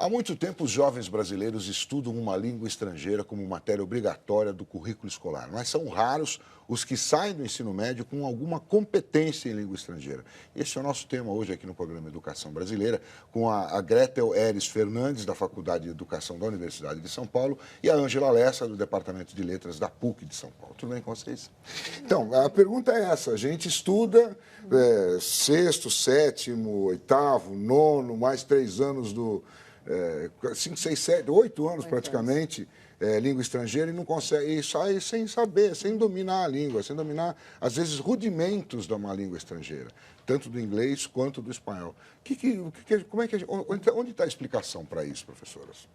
Há muito tempo, os jovens brasileiros estudam uma língua estrangeira como matéria obrigatória do currículo escolar, mas são raros os que saem do ensino médio com alguma competência em língua estrangeira. Esse é o nosso tema hoje aqui no programa Educação Brasileira, com a Gretel Eres Fernandes, da Faculdade de Educação da Universidade de São Paulo, e a Ângela Lessa, do Departamento de Letras da PUC de São Paulo. Tudo bem com vocês? Então, a pergunta é essa. A gente estuda sexto, sétimo, oitavo, nono, mais 3 anos do... 5, 6, 7, 8 anos praticamente, língua estrangeira, e não consegue, e sai sem saber, sem dominar a língua, sem dominar, às vezes, rudimentos de uma língua estrangeira, tanto do inglês quanto do espanhol. Como é que onde está a explicação para isso, professoras?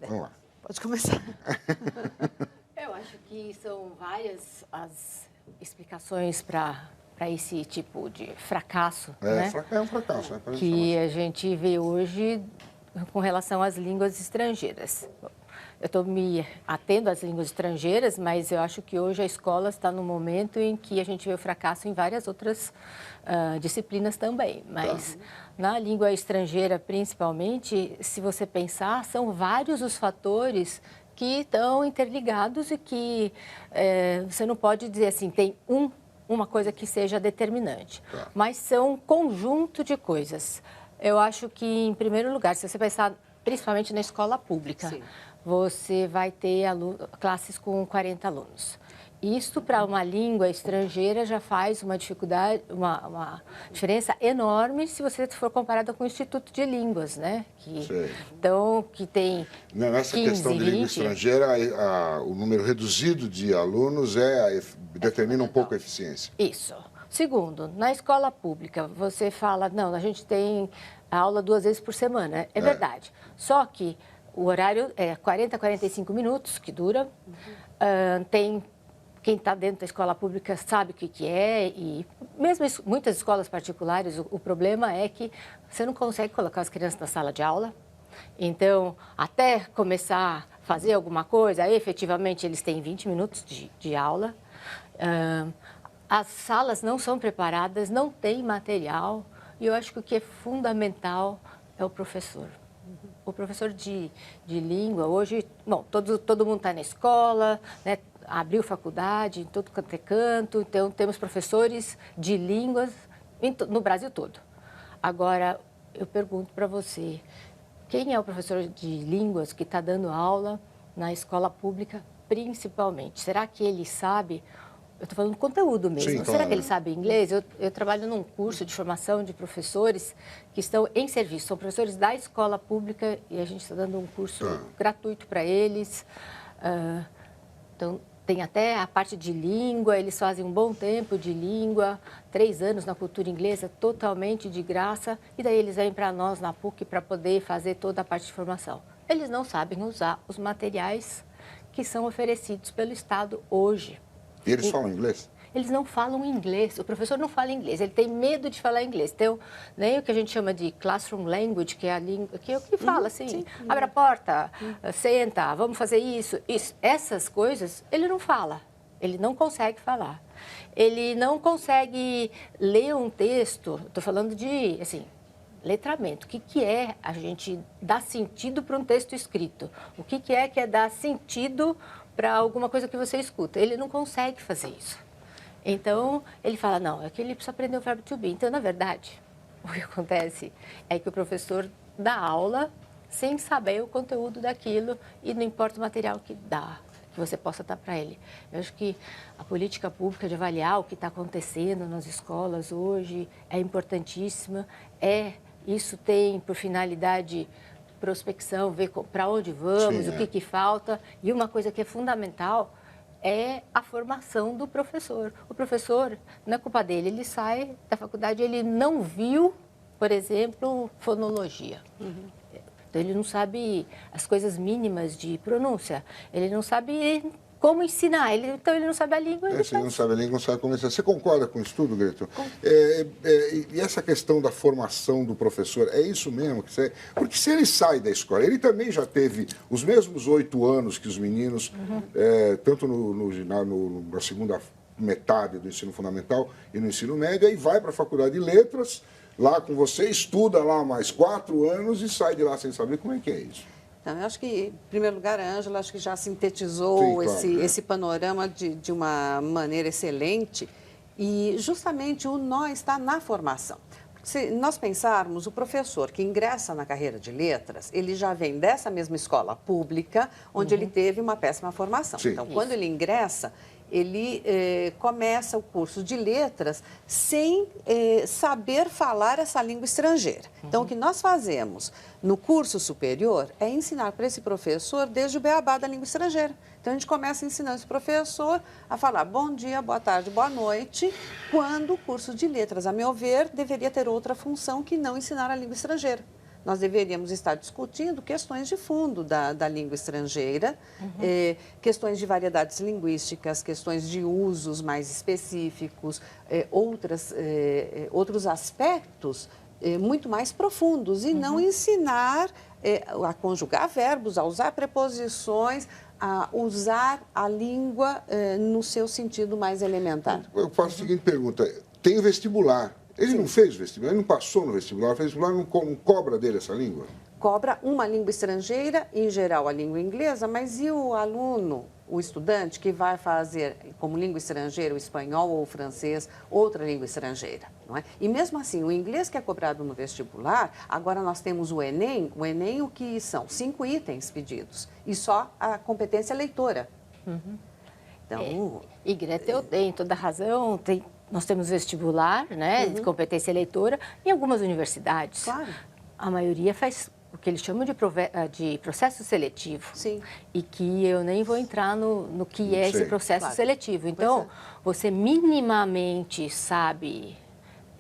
Vamos lá. Pode começar. Eu acho que são várias as explicações para esse tipo de fracasso, né? É um fracasso, né? Que a gente vê hoje com relação às línguas estrangeiras. Eu estou me atendo às línguas estrangeiras, mas eu acho que hoje a escola está no momento em que a gente vê o fracasso em várias outras disciplinas também. Mas na língua estrangeira, principalmente, se você pensar, são vários os fatores que estão interligados e que você não pode dizer assim, tem uma coisa que seja determinante, mas são um conjunto de coisas. Eu acho que, em primeiro lugar, se você pensar principalmente na escola pública, você vai ter classes com 40 alunos. Isto, para uma língua estrangeira, já faz uma dificuldade, uma diferença enorme se você for comparada com o Instituto de Línguas, né? Que tem nessa 15, questão de língua estrangeira, o número reduzido de alunos determina um pouco a eficiência. Isso. Segundo, na escola pública, você fala, não, a gente tem aula 2 vezes por semana. É verdade. Só que o horário é 40, 45 minutos que dura. Quem está dentro da escola pública sabe o que é, e mesmo muitas escolas particulares, o problema é que você não consegue colocar as crianças na sala de aula. Então, até começar a fazer alguma coisa, efetivamente eles têm 20 minutos de aula. As salas não são preparadas, não tem material, e eu acho que o que é fundamental é o professor. O professor de língua, hoje, bom, todo mundo está na escola, né? Abriu faculdade em todo canto é canto, então temos professores de línguas no Brasil todo. Agora, eu pergunto para você, quem é o professor de línguas que está dando aula na escola pública, principalmente? Será que ele sabe? Eu estou falando do conteúdo mesmo. Sim, Será que ele sabe inglês? Eu trabalho num curso de formação de professores que estão em serviço. São professores da escola pública e a gente está dando um curso gratuito para eles. Então, tem até a parte de língua, eles fazem um bom tempo de língua, 3 anos na cultura inglesa, totalmente de graça, e daí eles vêm para nós na PUC para poder fazer toda a parte de formação. Eles não sabem usar os materiais que são oferecidos pelo Estado hoje. E eles falam inglês? Eles não falam inglês, o professor não fala inglês, ele tem medo de falar inglês. Então, nem o que a gente chama de classroom language, que é a língua, que é o que fala assim, abre a porta, senta, vamos fazer isso. Essas coisas, ele não fala, ele não consegue falar. Ele não consegue ler um texto, estou falando de, assim, letramento. O que é a gente dar sentido para um texto escrito? O que é dar sentido para alguma coisa que você escuta? Ele não consegue fazer isso. Então, ele fala, não, é que ele precisa aprender o verbo to be. Então, na verdade, o que acontece é que o professor dá aula sem saber o conteúdo daquilo e não importa o material que você possa dar para ele. Eu acho que a política pública de avaliar o que está acontecendo nas escolas hoje é importantíssima. Isso tem por finalidade prospecção, ver para onde vamos, o que falta. E uma coisa que é fundamental é a formação do professor. O professor, não é culpa dele, ele sai da faculdade, ele não viu, por exemplo, fonologia. Então, ele não sabe as coisas mínimas de pronúncia, ele não sabe como ensinar, então ele não sabe a língua. Se ele não sabe a língua, não sabe como ensinar. Você concorda com isso tudo, Gretel? E essa questão da formação do professor, é isso mesmo? Porque se ele sai da escola, ele também já teve os mesmos 8 anos que os meninos, tanto na segunda metade do ensino fundamental e no ensino médio, aí vai para a faculdade de letras, lá com você, estuda lá mais 4 anos e sai de lá sem saber como é que é isso. Então, eu acho que, em primeiro lugar, a Ângela acho que já sintetizou Sim, claro, esse panorama de uma maneira excelente. E, justamente, o nó está na formação. Se nós pensarmos, o professor que ingressa na carreira de letras, ele já vem dessa mesma escola pública, onde ele teve uma péssima formação. Sim. Então, quando ele ingressa, ele começa o curso de letras sem saber falar essa língua estrangeira. Então, o que nós fazemos no curso superior é ensinar para esse professor desde o beabá da língua estrangeira. Então, a gente começa ensinando esse professor a falar bom dia, boa tarde, boa noite, quando o curso de letras, a meu ver, deveria ter outra função que não ensinar a língua estrangeira. Nós deveríamos estar discutindo questões de fundo da língua estrangeira, questões de variedades linguísticas, questões de usos mais específicos, outros aspectos muito mais profundos, e não ensinar a conjugar verbos, a usar preposições, a usar a língua no seu sentido mais elementar. Eu faço a seguinte pergunta, tem vestibular. Ele não fez vestibular, ele não passou no vestibular, o vestibular não cobra dele essa língua? Cobra uma língua estrangeira, em geral a língua inglesa, mas e o aluno, o estudante que vai fazer como língua estrangeira o espanhol ou o francês, outra língua estrangeira, não é? E mesmo assim, o inglês que é cobrado no vestibular, agora nós temos o Enem o que são 5 itens pedidos, e só a competência leitora. Então, E Gretel tem toda a razão, nós temos vestibular, né, de competência leitora, em algumas universidades. Claro. A maioria faz o que eles chamam de processo seletivo. Sim. E que eu nem vou entrar no que é esse processo seletivo. Então, você minimamente sabe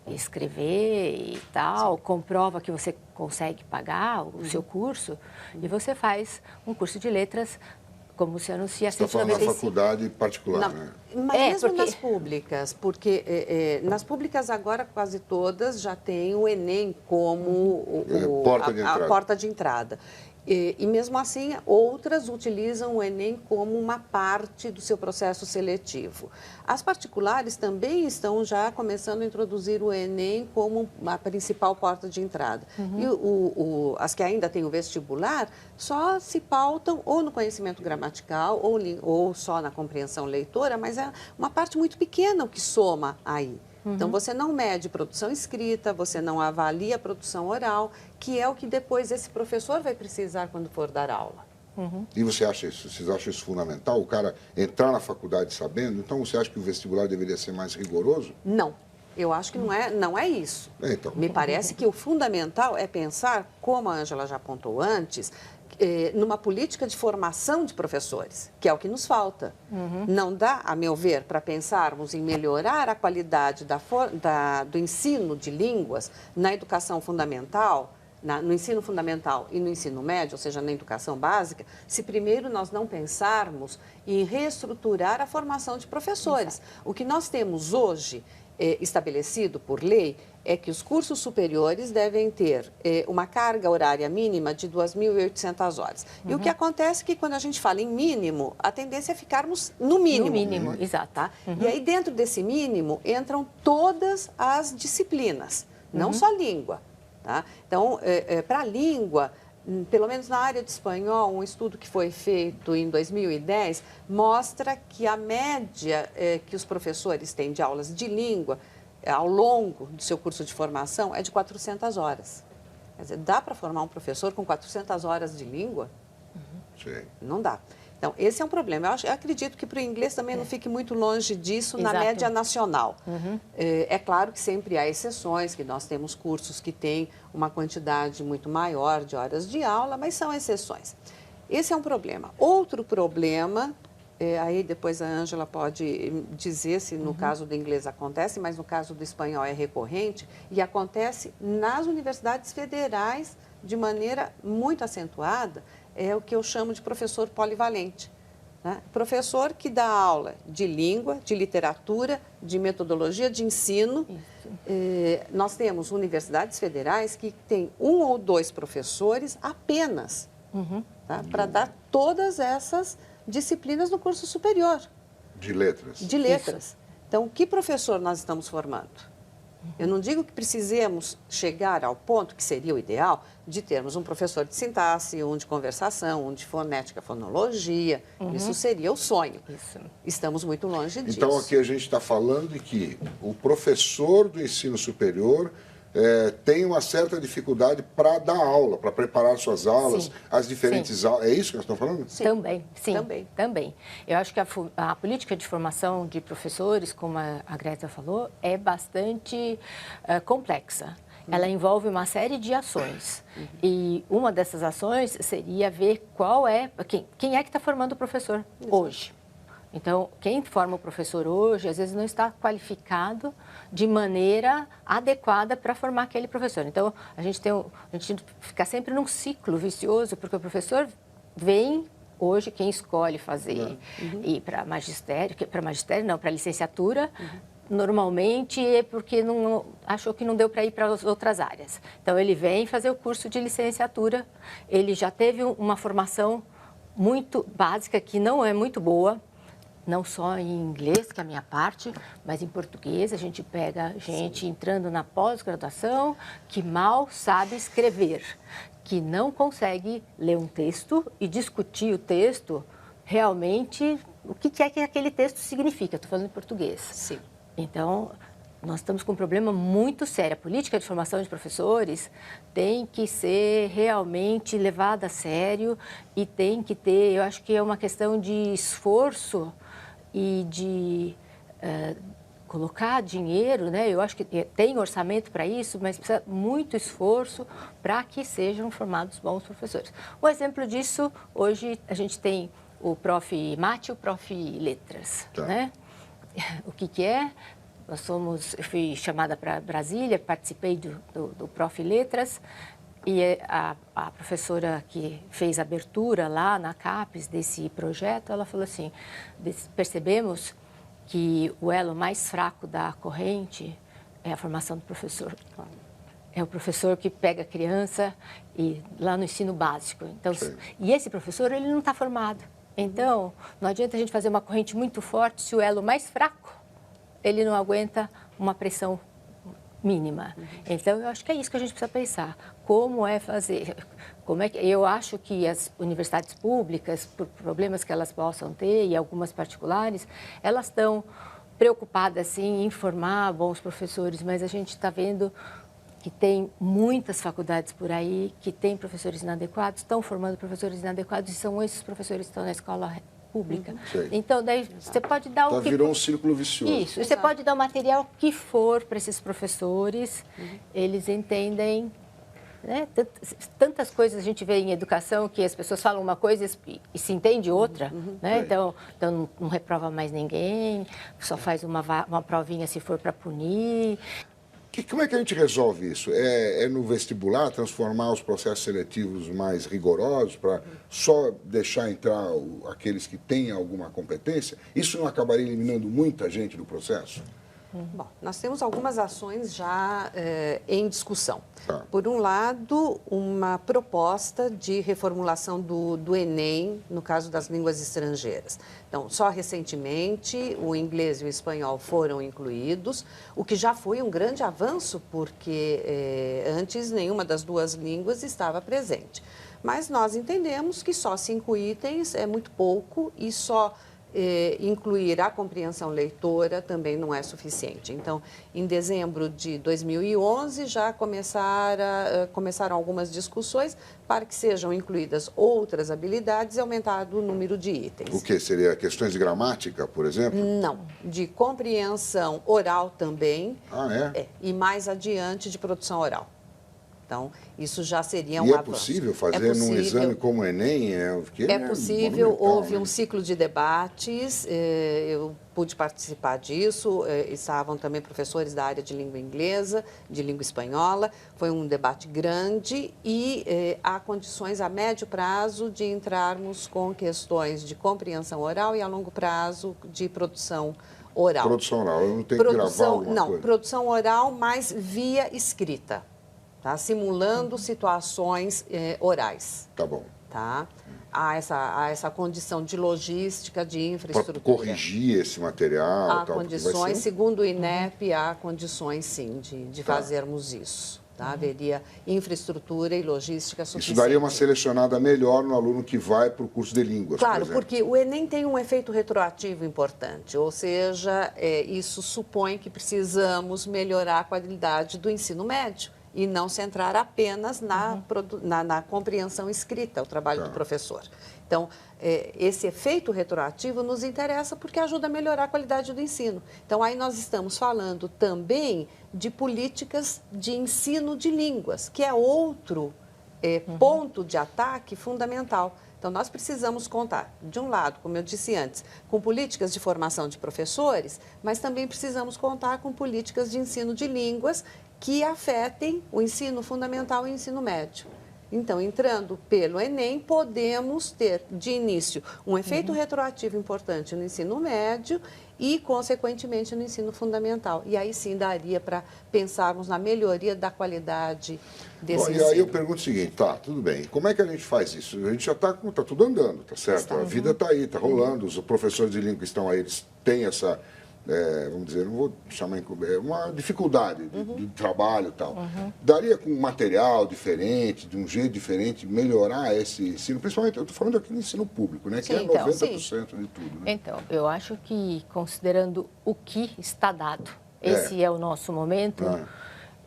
escrever e tal, comprova que você consegue pagar o seu curso, e você faz um curso de letras, como se anuncia. Você está falando na faculdade particular, né? Mas mesmo nas públicas, porque nas públicas agora quase todas já têm o Enem como a porta de entrada. E mesmo assim, outras utilizam o Enem como uma parte do seu processo seletivo. As particulares também estão já começando a introduzir o Enem como a principal porta de entrada. E as que ainda têm o vestibular só se pautam ou no conhecimento gramatical ou só na compreensão leitora, mas é uma parte muito pequena o que soma aí. Então, você não mede produção escrita, você não avalia a produção oral, que é o que depois esse professor vai precisar quando for dar aula. E vocês acham isso fundamental? O cara entrar na faculdade sabendo? Então, você acha que o vestibular deveria ser mais rigoroso? Não. Eu acho que não é isso. Então. Me parece que o fundamental é pensar, como a Ângela já apontou antes, numa política de formação de professores, que é o que nos falta. Não dá, a meu ver, para pensarmos em melhorar a qualidade do ensino de línguas na educação fundamental, no ensino fundamental e no ensino médio, ou seja, na educação básica, se primeiro nós não pensarmos em reestruturar a formação de professores. Exato. O que nós temos hoje estabelecido por lei é que os cursos superiores devem ter uma carga horária mínima de 2.800 horas. E o que acontece é que quando a gente fala em mínimo, a tendência é ficarmos no mínimo. No mínimo, exato. Tá? E aí dentro desse mínimo entram todas as disciplinas, não só língua. Tá? Então, para a língua, pelo menos na área de espanhol, um estudo que foi feito em 2010 mostra que a média que os professores têm de aulas de língua ao longo do seu curso de formação é de 400 horas. Quer dizer, dá para formar um professor com 400 horas de língua? Sim. Não dá. Então, esse é um problema. Eu acredito que para o inglês também não fique muito longe disso. Exato. Na média nacional. É claro que sempre há exceções, que nós temos cursos que têm uma quantidade muito maior de horas de aula, mas são exceções. Esse é um problema. Outro problema, aí depois a Ângela pode dizer se no caso do inglês acontece, mas no caso do espanhol é recorrente, e acontece nas universidades federais de maneira muito acentuada, é o que eu chamo de professor polivalente. Né? Professor que dá aula de língua, de literatura, de metodologia de ensino. Nós temos universidades federais que têm 1 ou 2 professores apenas, tá? Para dar todas essas disciplinas no curso superior. De letras. De letras. Isso. Então, que professor nós estamos formando? Eu não digo que precisemos chegar ao ponto, que seria o ideal, de termos um professor de sintaxe, um de conversação, um de fonética, fonologia. Isso seria o sonho. Estamos muito longe disso. Então, aqui a gente está falando de que o professor do ensino superior tem uma certa dificuldade para dar aula, para preparar suas aulas, as diferentes aulas. É isso que nós estamos falando? Sim. Também. Eu acho que a política de formação de professores, como a Greta falou, é bastante complexa. Ela envolve uma série de ações. E uma dessas ações seria ver quem é que está formando o professor hoje. Então, quem forma o professor hoje, às vezes não está qualificado de maneira adequada para formar aquele professor. Então, a gente fica sempre num ciclo vicioso, porque o professor vem hoje, quem escolhe fazer ir para magistério, para licenciatura, normalmente é porque achou que não deu para ir para as outras áreas. Então, ele vem fazer o curso de licenciatura, ele já teve uma formação muito básica, que não é muito boa, não só em inglês, que é a minha parte, mas em português. A gente pega gente entrando na pós-graduação que mal sabe escrever, que não consegue ler um texto e discutir o texto realmente, o que é que aquele texto significa. Estou falando em português. Sim. Então, nós estamos com um problema muito sério. A política de formação de professores tem que ser realmente levada a sério e tem que ter, eu acho que é uma questão de esforço e de colocar dinheiro, né? Eu acho que tem orçamento para isso, mas precisa muito esforço para que sejam formados bons professores. Um exemplo disso, hoje a gente tem o Prof. Mate e o Prof. Letras, né? O que é? Eu fui chamada para Brasília, participei do Prof. Letras, e a professora que fez a abertura lá na CAPES desse projeto, ela falou assim, percebemos que o elo mais fraco da corrente é a formação do professor. É o professor que pega a criança lá no ensino básico. Então, e esse professor, ele não está formado. Então, não adianta a gente fazer uma corrente muito forte se o elo mais fraco, ele não aguenta uma pressão mínima. Então, eu acho que é isso que a gente precisa pensar. Como é fazer? Eu acho que as universidades públicas, por problemas que elas possam ter, e algumas particulares, elas estão preocupadas, sim, em formar bons professores, mas a gente está vendo que tem muitas faculdades por aí que têm professores inadequados, estão formando professores inadequados, e são esses professores que estão na escola pública. Então, daí você pode dar o que... Virou um círculo vicioso. Isso, você pode dar o material que for para esses professores, eles entendem, né? Tantas coisas a gente vê em educação que as pessoas falam uma coisa e se entende outra, né? Então não reprova mais ninguém, só faz uma provinha se for para punir. Como é que a gente resolve isso? É no vestibular, transformar os processos seletivos mais rigorosos para só deixar entrar aqueles que têm alguma competência? Isso não acabaria eliminando muita gente do processo? Bom, nós temos algumas ações já em discussão. Por um lado, uma proposta de reformulação do Enem, no caso das línguas estrangeiras. Então, só recentemente, o inglês e o espanhol foram incluídos, o que já foi um grande avanço, porque antes nenhuma das duas línguas estava presente. Mas nós entendemos que só 5 itens é muito pouco e só... incluir a compreensão leitora também não é suficiente. Então, em dezembro de 2011, já começaram algumas discussões para que sejam incluídas outras habilidades e aumentado o número de itens. O que? Seria questões de gramática, por exemplo? Não, de compreensão oral também. E mais adiante de produção oral. Então, isso já seria um avanço. E é possível fazer num exame como o Enem? É possível, houve um ciclo de debates, eu pude participar disso, estavam também professores da área de língua inglesa, de língua espanhola, foi um debate grande e há condições a médio prazo de entrarmos com questões de compreensão oral e a longo prazo de produção oral. Produção oral, eu não tenho que gravar alguma coisa. Produção oral, mas via escrita. Tá? Simulando situações orais. Tá bom. tá? Há essa condição de logística, de infraestrutura. Para corrigir esse material. Há tal, condições, segundo o INEP, há condições, sim, de fazermos isso. Tá? Haveria infraestrutura e logística suficiente. Isso daria uma selecionada melhor no aluno que vai para o curso de línguas, claro, por exemplo. porque o Enem tem um efeito retroativo importante, ou seja, isso supõe que precisamos melhorar a qualidade do ensino médio e não centrar apenas na compreensão escrita, o trabalho do professor. Então, esse efeito retroativo nos interessa porque ajuda a melhorar a qualidade do ensino. Então, aí nós estamos falando também de políticas de ensino de línguas, que é outro ponto de ataque fundamental. Então, nós precisamos contar, de um lado, como eu disse antes, com políticas de formação de professores, mas também precisamos contar com políticas de ensino de línguas que afetem o ensino fundamental e o ensino médio. Então, entrando pelo Enem, podemos ter, de início, um efeito retroativo importante no ensino médio e, consequentemente, no ensino fundamental. E aí sim daria para pensarmos na melhoria da qualidade desse ensino. E aí eu pergunto o seguinte, tá, tudo bem, como é que a gente faz isso? A gente já está tudo andando, tá certo? A vida está aí, está rolando, os professores de língua que estão aí, eles têm essa... vamos dizer, não vou chamar uma dificuldade de trabalho e tal. Daria com um material diferente, de um jeito diferente, melhorar esse ensino, principalmente, eu estou falando aqui no ensino público, né, que é 90% de tudo. Né? Então, eu acho que, considerando o que está dado, esse é o nosso momento,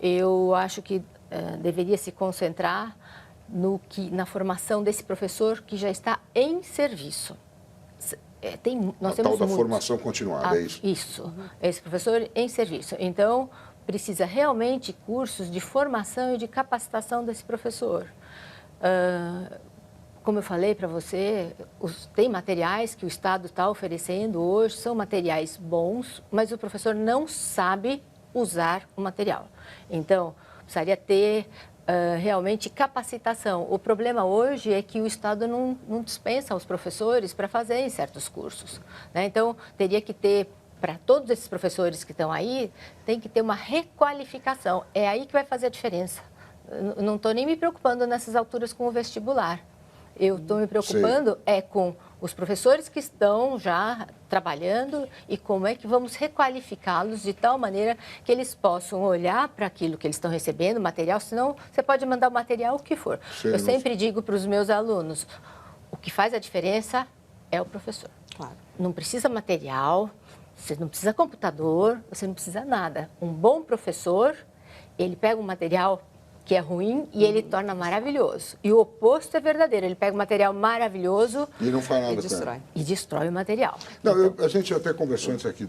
eu acho que deveria se concentrar na formação desse professor que já está em serviço. Nós temos tal da formação continuada, é isso? Isso, esse professor em serviço. Então, precisa realmente cursos de formação e de capacitação desse professor. Como eu falei para você, tem materiais que o Estado está oferecendo hoje, são materiais bons, mas o professor não sabe usar o material. Então, precisaria ter realmente capacitação. O problema hoje é que o Estado não dispensa os professores para fazerem certos cursos. Né? Então, teria que ter, para todos esses professores que estão aí, tem que ter uma requalificação. É aí que vai fazer a diferença. Não estou nem me preocupando nessas alturas com o vestibular. Eu estou me preocupando com os professores que estão já trabalhando e como é que vamos requalificá-los de tal maneira que eles possam olhar para aquilo que eles estão recebendo, material, senão você pode mandar o material o que for. Sim, eu sempre digo para os meus alunos, o que faz a diferença é o professor. Claro. Não precisa material, você não precisa computador, você não precisa nada. Um bom professor, ele pega um material que é ruim e ele torna maravilhoso. E o oposto é verdadeiro. Ele pega um material maravilhoso e não faz nada e destrói. E destrói o material. Não, então... a gente até conversou antes aqui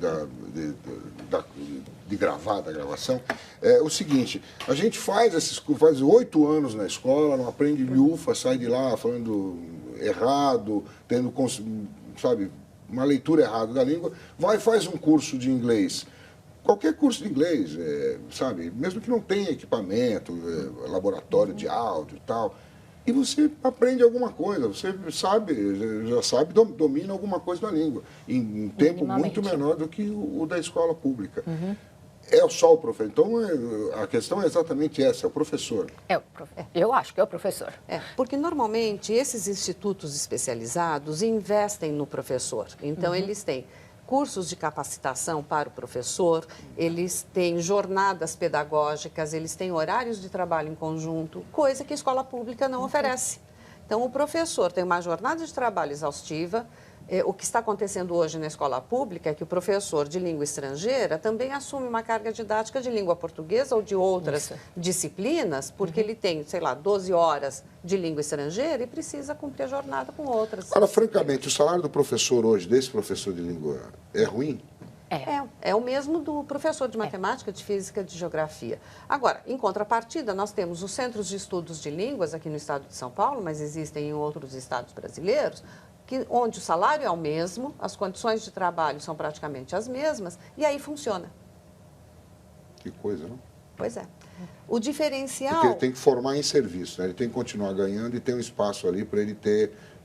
de gravar, da gravação, o seguinte, a gente faz 8 anos na escola, não aprende lhufa, sai de lá falando errado, tendo, sabe, uma leitura errada da língua, vai e faz um curso de inglês. Qualquer curso de inglês, sabe, mesmo que não tenha equipamento, laboratório de áudio e tal, e você aprende alguma coisa, você já sabe, domina alguma coisa da língua, em um tempo muito menor do que o da escola pública. É só o professor. Então, a questão é exatamente essa, é o professor. Eu acho que é o professor. Porque, normalmente, esses institutos especializados investem no professor. Então, eles têm cursos de capacitação para o professor, eles têm jornadas pedagógicas, eles têm horários de trabalho em conjunto, coisa que a escola pública não oferece. Então, o professor tem uma jornada de trabalho exaustiva. O que está acontecendo hoje na escola pública é que o professor de língua estrangeira também assume uma carga didática de língua portuguesa ou de outras disciplinas, porque ele tem, sei lá, 12 horas de língua estrangeira e precisa cumprir a jornada com outras. Agora, francamente, o salário do professor hoje, desse professor de língua, é ruim? É o mesmo do professor de matemática, de física, de geografia. Agora, em contrapartida, nós temos os centros de estudos de línguas aqui no estado de São Paulo, mas existem em outros estados brasileiros, onde o salário é o mesmo, as condições de trabalho são praticamente as mesmas, e aí funciona. Que coisa, não? Pois é. O diferencial... Porque ele tem que formar em serviço, né? Ele tem que continuar ganhando e ter um espaço ali para ele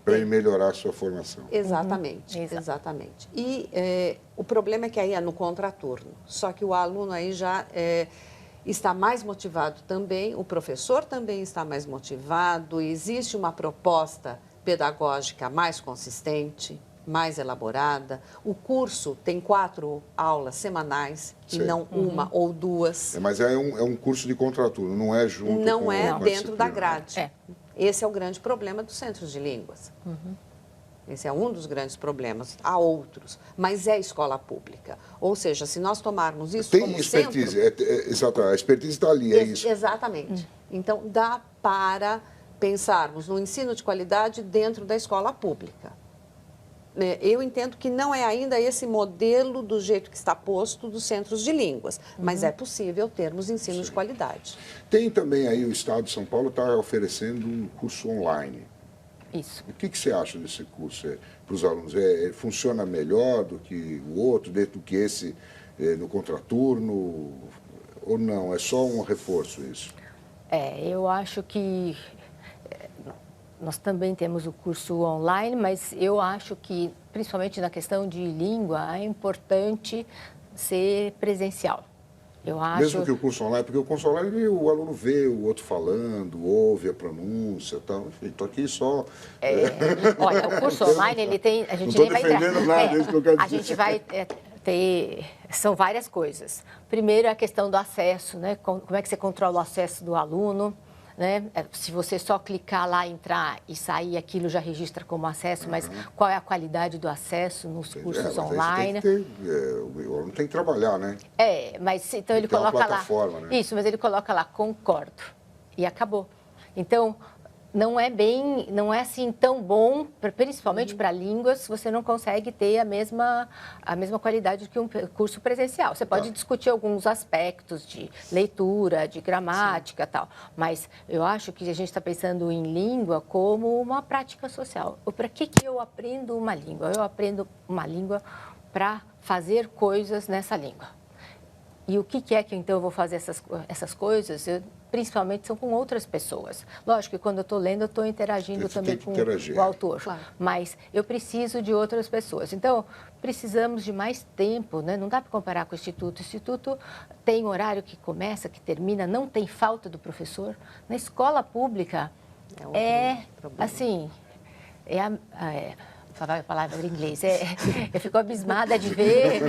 ele melhorar a sua formação. Exatamente, exatamente. E o problema é que aí é no contraturno, só que o aluno aí já... está mais motivado também, o professor também está mais motivado, existe uma proposta pedagógica mais consistente, mais elaborada. O curso tem 4 aulas semanais e não uma ou 2. Mas é um curso de contraturno, não é junto não com é a dentro da disciplina. grade. Esse é o grande problema dos centros de línguas. Esse é um dos grandes problemas. Há outros, mas é escola pública. Ou seja, se nós tomarmos isso como expertise, centro... exato, a expertise está ali, é isso. Exatamente. Então, dá para pensarmos no ensino de qualidade dentro da escola pública. Eu entendo que não é ainda esse modelo do jeito que está posto dos centros de línguas, mas é possível termos ensino de qualidade. Tem também aí o Estado de São Paulo está oferecendo um curso online. Isso. O que você acha desse curso para os alunos? Funciona melhor do que o outro, do que esse no contraturno? Ou não? É só um reforço isso? Eu acho que nós também temos o curso online, mas eu acho que, principalmente na questão de língua, é importante ser presencial. Eu acho... Mesmo que o curso online, porque o curso online o aluno vê o outro falando, ouve a pronúncia e tal. Enfim, estou aqui só... Olha, o curso online, ele tem... A gente não nem vai entrar... nada, é isso que eu quero dizer. A gente vai ter... São várias coisas. Primeiro, a questão do acesso, né? Como é que você controla o acesso do aluno, né? Se você só clicar lá, entrar e sair, aquilo já registra como acesso, mas qual é a qualidade do acesso nos cursos online? O aluno tem que trabalhar, né? Mas então ele coloca lá... Né? Isso, mas ele coloca lá, concordo, e acabou. Então, não é assim tão bom, principalmente para línguas, você não consegue ter a mesma qualidade que um curso presencial. Você pode discutir alguns aspectos de leitura, de gramática e tal, mas eu acho que a gente está pensando em língua como uma prática social. Para que eu aprendo uma língua? Eu aprendo uma língua para fazer coisas nessa língua. E o que é que, então, eu vou fazer essas coisas? Principalmente são com outras pessoas. Lógico que quando eu estou lendo, eu estou interagindo também com o autor. Claro. Mas eu preciso de outras pessoas. Então, precisamos de mais tempo, né? Não dá para comparar com o Instituto. O Instituto tem horário que começa, que termina, não tem falta do professor. Na escola pública, falar a palavra em inglês, eu fico abismada de ver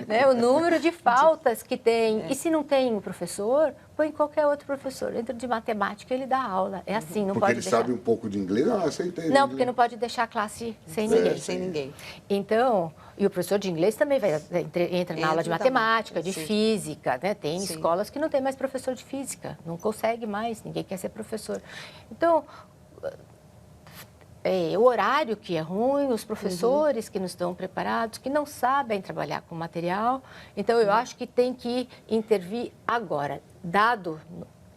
né, o número de faltas que tem. E se não tem um professor, põe qualquer outro professor. Dentro de matemática, ele dá aula. É assim, não pode deixar... Porque ele sabe um pouco de inglês? Você entende. Não, porque não pode deixar a classe sem ninguém. Sem ninguém. Então, e o professor de inglês também entra na aula de matemática, de física. Né? Tem escolas que não tem mais professor de física. Não consegue mais, ninguém quer ser professor. Então... o horário que é ruim, os professores que não estão preparados, que não sabem trabalhar com material. Então, eu acho que tem que intervir agora. Dado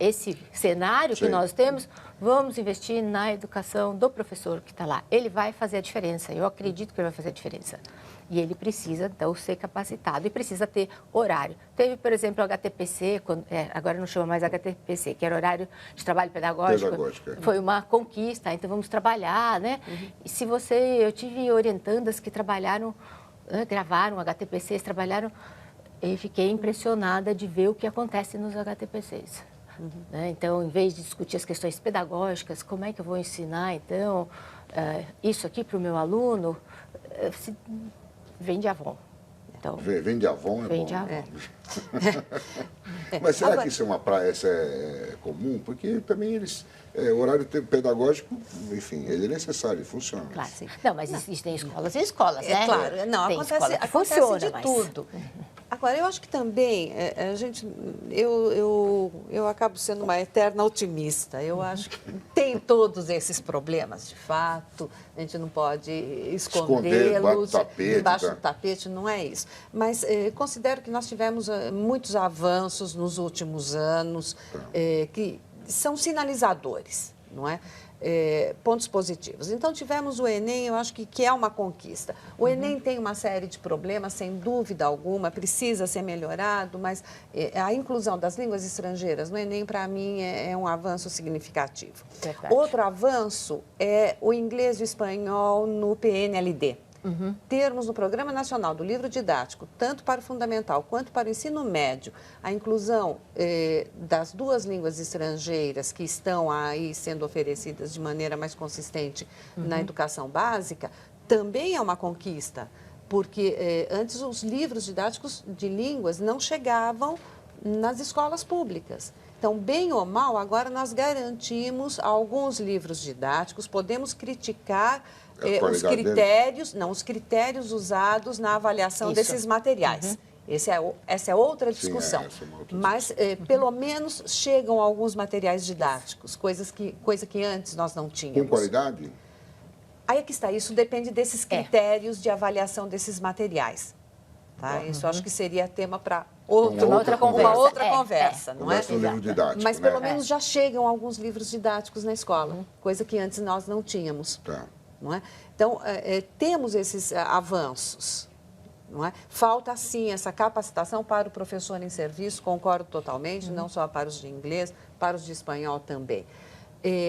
esse cenário que nós temos, vamos investir na educação do professor que está lá. Ele vai fazer a diferença, eu acredito que ele vai fazer a diferença. E ele precisa, então, ser capacitado e precisa ter horário. Teve, por exemplo, o HTPC, agora não chama mais HTPC, que era horário de trabalho pedagógico. Foi uma conquista, então vamos trabalhar, né? E se eu tive orientandas que trabalharam, gravaram HTPCs, trabalharam, e fiquei impressionada de ver o que acontece nos HTPCs. Né? Então, em vez de discutir as questões pedagógicas, como é que eu vou ensinar, então, isso aqui para o meu aluno, vem de Avon. Então, vem de Avon, vem de Avon. Mas será que isso é uma praia comum? Porque também eles... o horário pedagógico, enfim, ele é necessário, ele funciona. Claro, sim. Não, mas existem escolas e escolas, né? Claro, não, tem acontece de tudo. Agora, eu acho que também, eu acabo sendo uma eterna otimista. Eu acho que tem todos esses problemas, de fato. A gente não pode escondê-los debaixo do tapete, não é isso. Mas considero que nós tivemos muitos avanços nos últimos anos que são sinalizadores, não é? Pontos positivos. Então, tivemos o Enem, eu acho que é uma conquista. O Enem tem uma série de problemas, sem dúvida alguma, precisa ser melhorado, mas a inclusão das línguas estrangeiras no Enem, para mim, é um avanço significativo. Verdade. Outro avanço é o inglês e o espanhol no PNLD. termos no Programa Nacional do Livro Didático, tanto para o fundamental quanto para o ensino médio, a inclusão das 2 línguas estrangeiras que estão aí sendo oferecidas de maneira mais consistente na educação básica, também é uma conquista, porque antes os livros didáticos de línguas não chegavam nas escolas públicas. Então, bem ou mal, agora nós garantimos alguns livros didáticos, podemos criticar os critérios, os critérios usados na avaliação desses materiais. Essa é outra discussão. Mas, pelo menos, chegam alguns materiais didáticos, coisa que antes nós não tínhamos. Com qualidade? Aí é que está, isso depende desses critérios de avaliação desses materiais. Tá? Isso acho que seria tema para outra conversa, não é? Livro didático, mas pelo menos já chegam alguns livros didáticos na escola, coisa que antes nós não tínhamos. Tá. Não é? Então, temos esses avanços. Não é? Falta, sim, essa capacitação para o professor em serviço, concordo totalmente, não só para os de inglês, para os de espanhol também.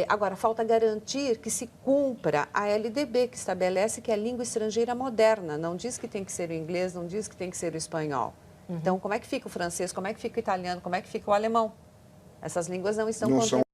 Agora, falta garantir que se cumpra a LDB, que estabelece que é língua estrangeira moderna. Não diz que tem que ser o inglês, não diz que tem que ser o espanhol. Então, como é que fica o francês, como é que fica o italiano, como é que fica o alemão? Essas línguas não estão contempladas.